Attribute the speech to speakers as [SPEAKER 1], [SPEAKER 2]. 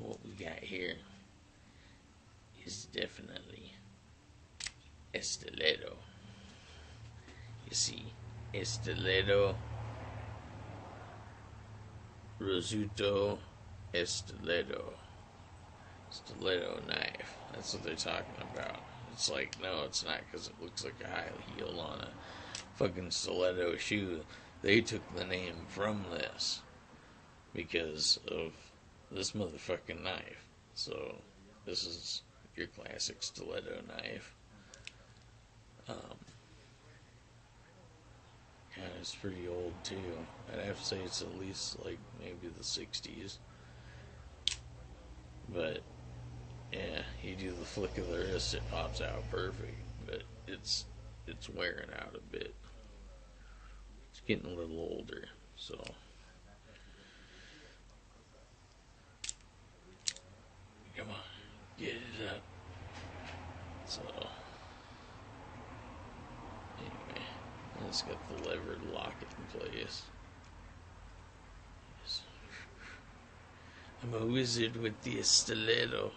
[SPEAKER 1] what we got here is definitely Esteletto. You see, Esteletto, Russuto Esteletto. Stiletto knife. That's what they're talking about. It's like, no, it's not, because it looks like a high heel on a fucking stiletto shoe. They took the name from this because of this motherfucking knife. So, this is your classic stiletto knife. Yeah, it's pretty old too. I'd have to say it's at least like maybe the 60s. But yeah, you do the flick of the wrist, it pops out perfect. But it's wearing out a bit. It's getting a little older, so come on, get it up. So anyway, it's got the lever to lock it in place. I'm a wizard with the stiletto.